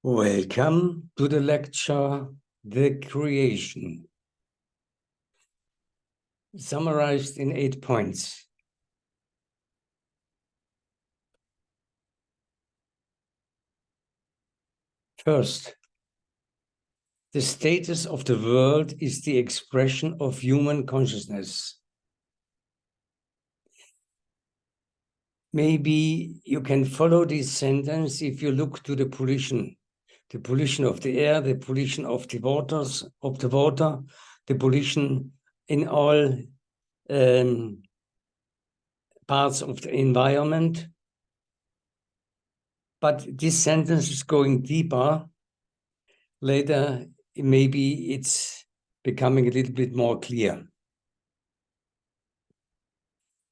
Welcome to the lecture, The Creation, summarized in 8 points. First, the status of the world is the expression of human consciousness. Maybe you can follow this sentence if you look to the pollution of the air, the pollution of the waters, the pollution in all parts of the environment. But this sentence is going deeper. Later, maybe it's becoming a little bit more clear.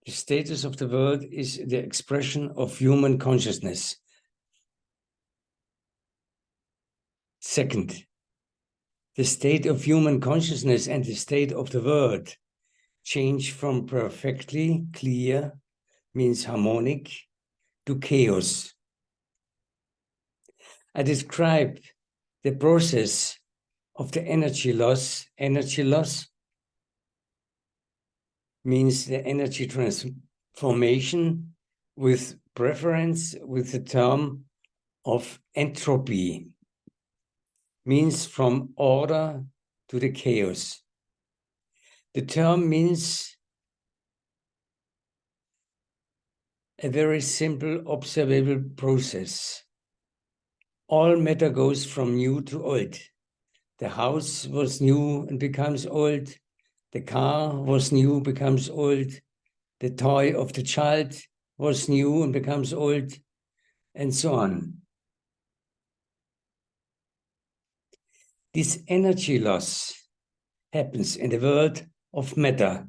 The status of the world is the expression of human consciousness. Second, the state of human consciousness and the state of the world change from perfectly clear, means harmonic, to chaos. I describe the process of the energy loss. Energy loss means the energy transformation with preference with the term of entropy, means from order to the chaos. The term means a very simple observable process. All matter goes from new to old. The house was new and becomes old. The car was new, becomes old. The toy of the child was new and becomes old, and so on. This energy loss happens in the world of matter.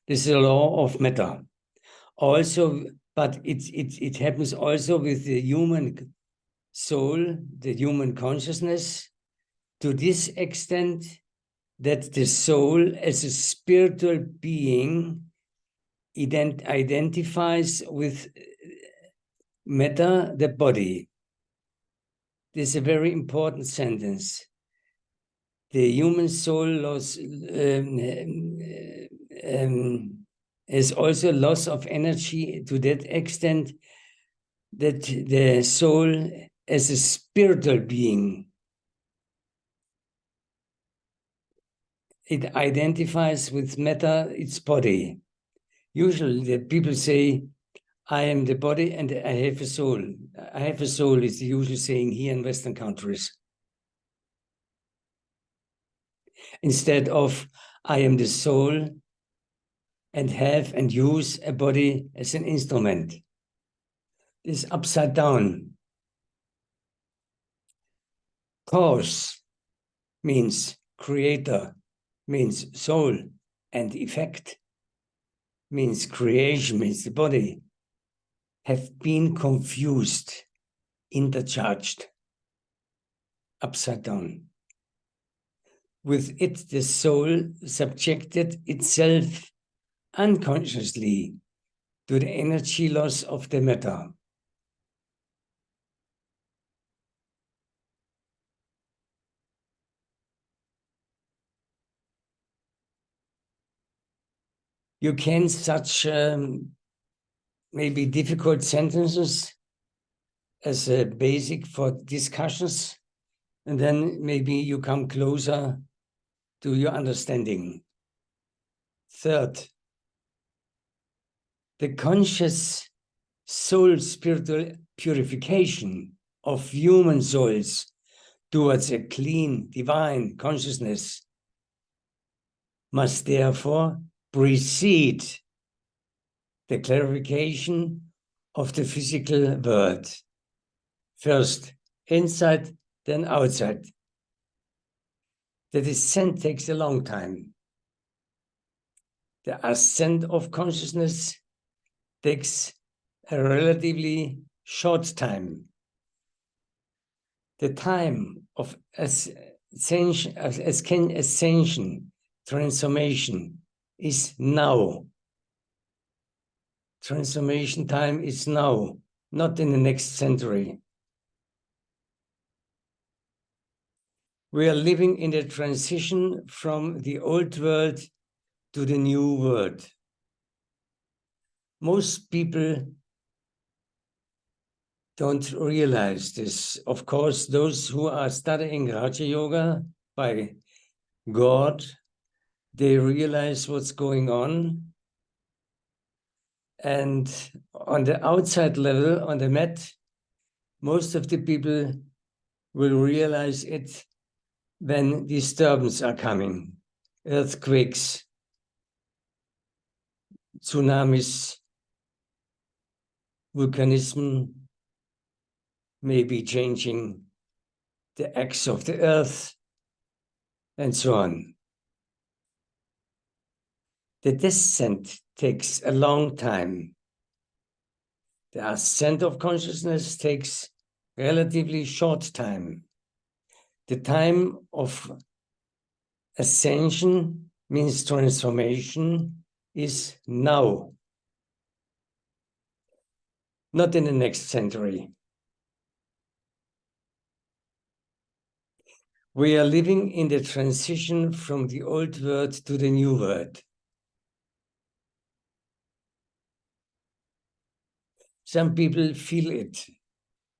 This is a law of matter. Also, but it happens also with the human soul, the human consciousness, to this extent that the soul as a spiritual being identifies with matter, the body. This is a very important sentence. The human soul is also loss of energy to that extent that the soul as a spiritual being, it identifies with matter, its body. Usually the people say, I am the body and I have a soul. I have a soul is the usual saying here in Western countries. Instead of, I am the soul and have and use a body as an instrument. This is upside down. Cause means creator, means soul, and effect means creation, means the body, have been confused, intercharged, upside down. With it, the soul subjected itself unconsciously to the energy loss of the matter. You can such maybe difficult sentences as a basic for discussions, and then maybe you come closer to your understanding. Third, the conscious soul spiritual purification of human souls towards a clean divine consciousness must therefore precede the clarification of the physical world. First inside, then outside. The descent takes a long time. The ascent of consciousness takes a relatively short time. The time of ascension, transformation is now. Transformation time is now, not in the next century. We are living in the transition from the old world to the new world. Most people don't realize this. Of course, those who are studying Raja Yoga by God, they realize what's going on. And on the outside level, on the mat, most of the people will realize it when disturbances are coming, earthquakes, tsunamis, volcanism may be changing the axis of the earth, and so on. The descent takes a long time. The ascent of consciousness takes relatively short time. The time of ascension means transformation is now, not in the next century. We are living in the transition from the old world to the new world. Some people feel it.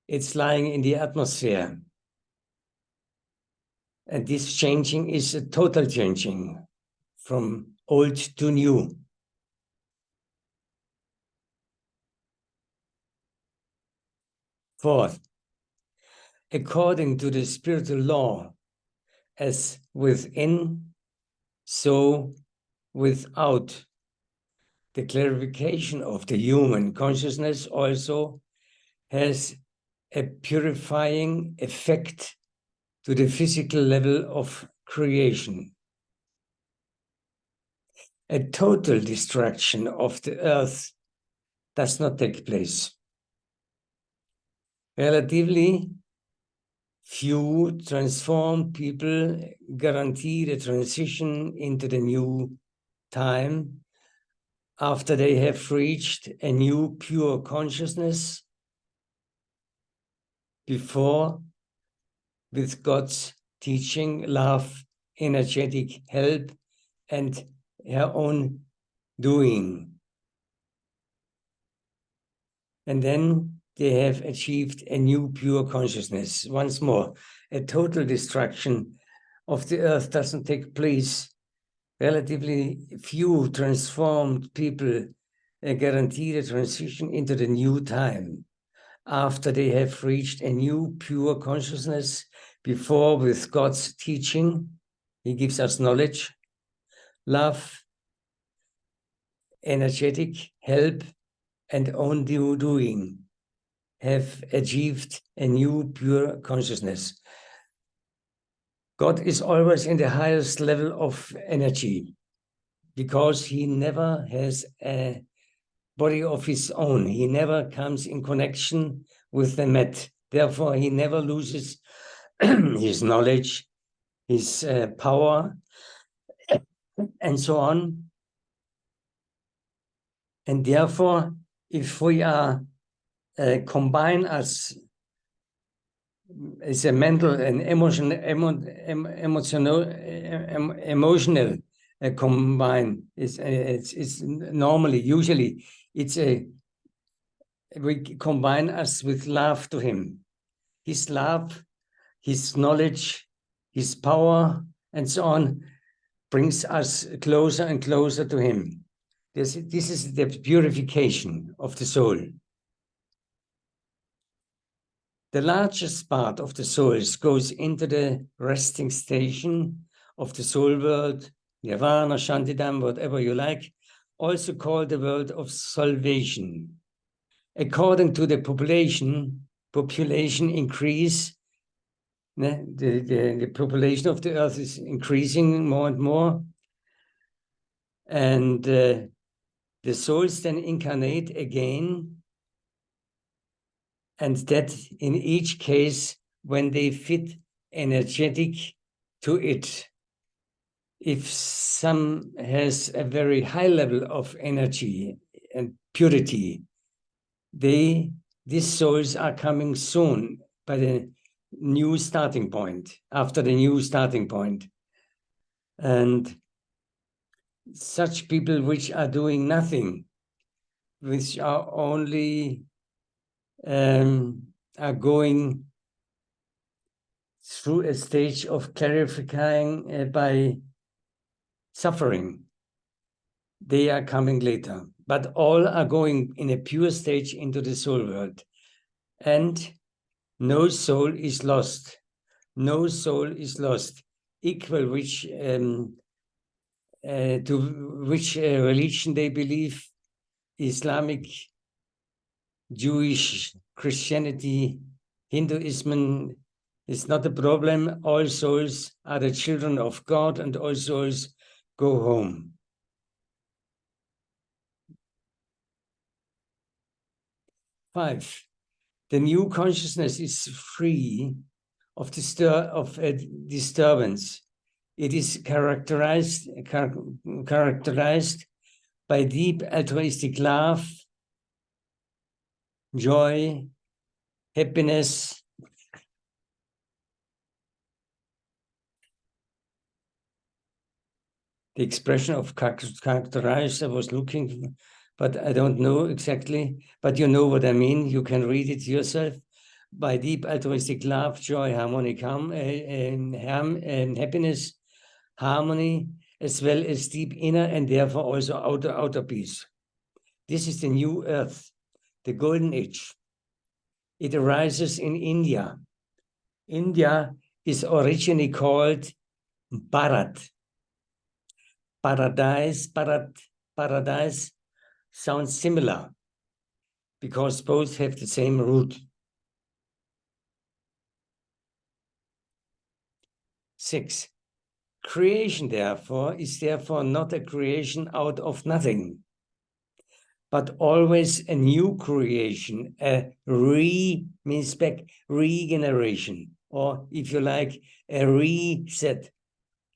It's lying in the atmosphere. And this changing is a total changing from old to new. Fourth, according to the spiritual law, as within, so without, the clarification of the human consciousness also has a purifying effect to the physical level of creation. A total destruction of the earth does not take place. Relatively few transformed people guarantee the transition into the new time after they have reached a new pure consciousness before, with God's teaching, love, energetic help, and her own doing. And then they have achieved a new pure consciousness. Once more, a total destruction of the earth doesn't take place. Relatively few transformed people guarantee the transition into the new time after they have reached a new pure consciousness before, with God's teaching, He gives us knowledge, love, energetic help, and own doing, have achieved a new pure consciousness. God is always in the highest level of energy because He never has a body of His own. He never comes in connection with the mat. Therefore, He never loses His knowledge, His power, and so on. And therefore, if we are combine as a mental and emotional combine, it's normally, usually, we combine us with love to Him. His love, His knowledge, His power, and so on, brings us closer and closer to Him. This is the purification of the soul. The largest part of the souls goes into the resting station of the soul world, nirvana, shantidam, whatever you like, also called the world of salvation. According to the population increase, the population of the earth is increasing more and more, and the souls then incarnate again, and that in each case, when they fit energetic to it. If some has a very high level of energy and purity, these souls are coming soon by the new starting point, after the new starting point. And such people which are doing nothing, which are only are going through a stage of clarifying by suffering. They are coming later, but all are going in a pure stage into the soul world. And no soul is lost. No soul is lost. Equal which to which religion they believe, Islamic, Jewish, Christianity, Hinduism is not a problem. All souls are the children of God, and all souls go home. 5. The new consciousness is free of disturbance. It is characterized by deep altruistic love, joy, happiness, the expression of characterized, I was looking, but I don't know exactly, but you know what I mean. You can read it yourself. By deep altruistic love, joy, harmonic happiness, harmony, as well as deep inner and therefore also outer peace. This is the new earth, the golden age. It arises in India. India is originally called Bharat. Paradise sounds similar because both have the same root. 6. Creation, therefore, is therefore not a creation out of nothing, but always a new creation, a means back, regeneration, or if you like, a reset,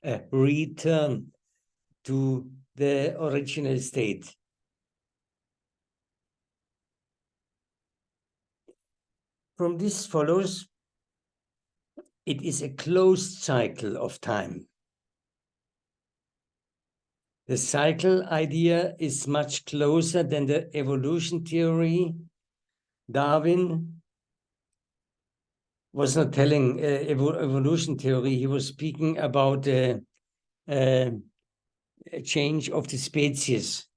a return to the original state. From this follows, it is a closed cycle of time. The cycle idea is much closer than the evolution theory. Darwin was not telling evolution theory, he was speaking about a change of the species.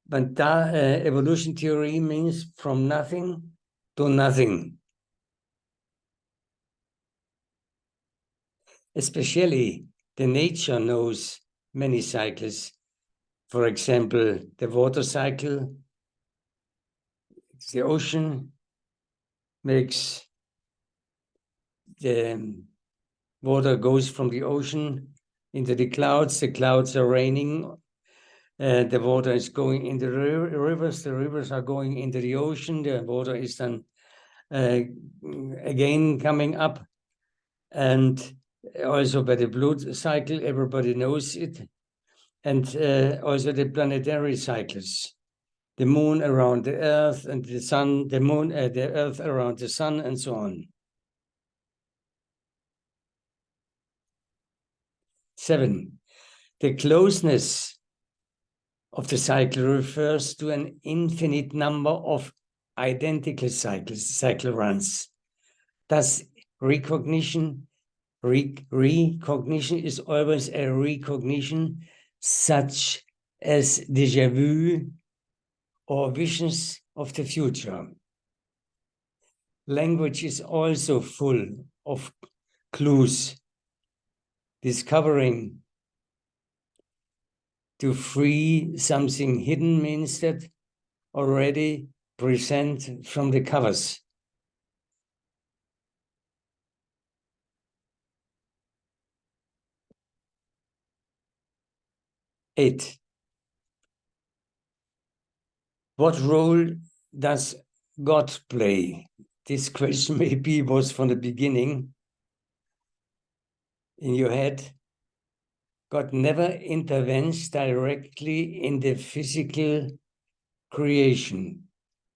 But evolution theory means from nothing to nothing. Especially the nature knows many cycles. For example, the water cycle, the ocean makes the water goes from the ocean into the clouds are raining, the water is going in the rivers are going into the ocean, the water is then again coming up, and also by the blood cycle, everybody knows it, and also the planetary cycles, the moon around the earth and the sun, the moon, the earth around the sun, and so on. 7. The closeness of the cycle refers to an infinite number of identical cycle runs. Thus, recognition is always a recognition, such as déjà vu or visions of the future. Language is also full of clues, discovering to free something hidden means that already present from the covers. 8. What role does God play? This question maybe was from the beginning in your head. God never intervenes directly in the physical creation.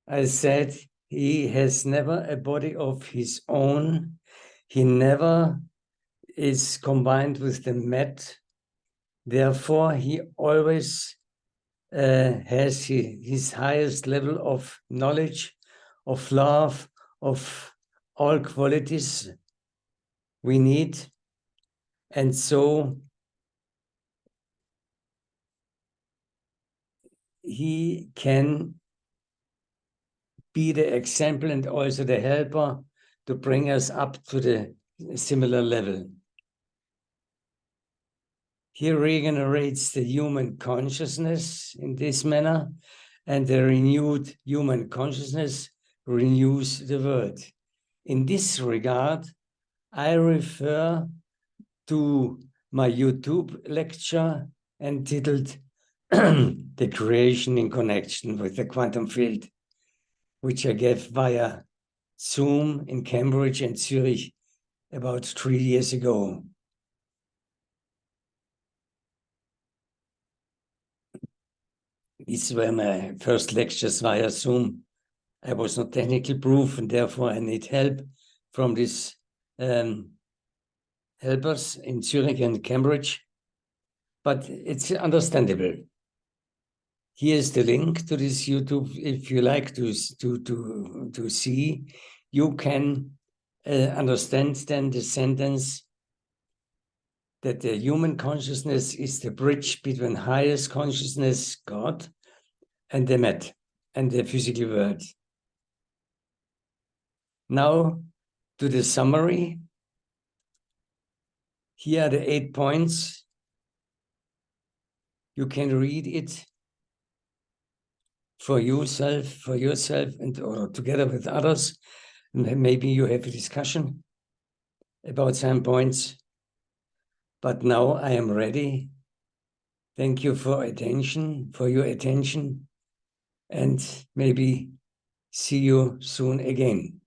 I said he has never a body of his own. He never is combined with the mat. Therefore, he always has his highest level of knowledge, of love, of all qualities we need. And so he can be the example and also the helper to bring us up to the similar level. He regenerates the human consciousness in this manner, and the renewed human consciousness renews the world. In this regard, I refer to my YouTube lecture entitled The Creation in Connection with the Quantum Field, which I gave via Zoom in Cambridge and Zurich about 3 years ago. These were my first lectures via Zoom. I was not technically proof, and therefore I need help from these helpers in Zurich and Cambridge. But it's understandable. Here's the link to this YouTube. If you like to see, you can understand then the sentence that the human consciousness is the bridge between highest consciousness, God, and the mat, and the physical world. Now to the summary. Here are the 8 points. You can read it for yourself, and or together with others. And maybe you have a discussion about some points. But now I am ready. Thank you for your attention, and maybe see you soon again.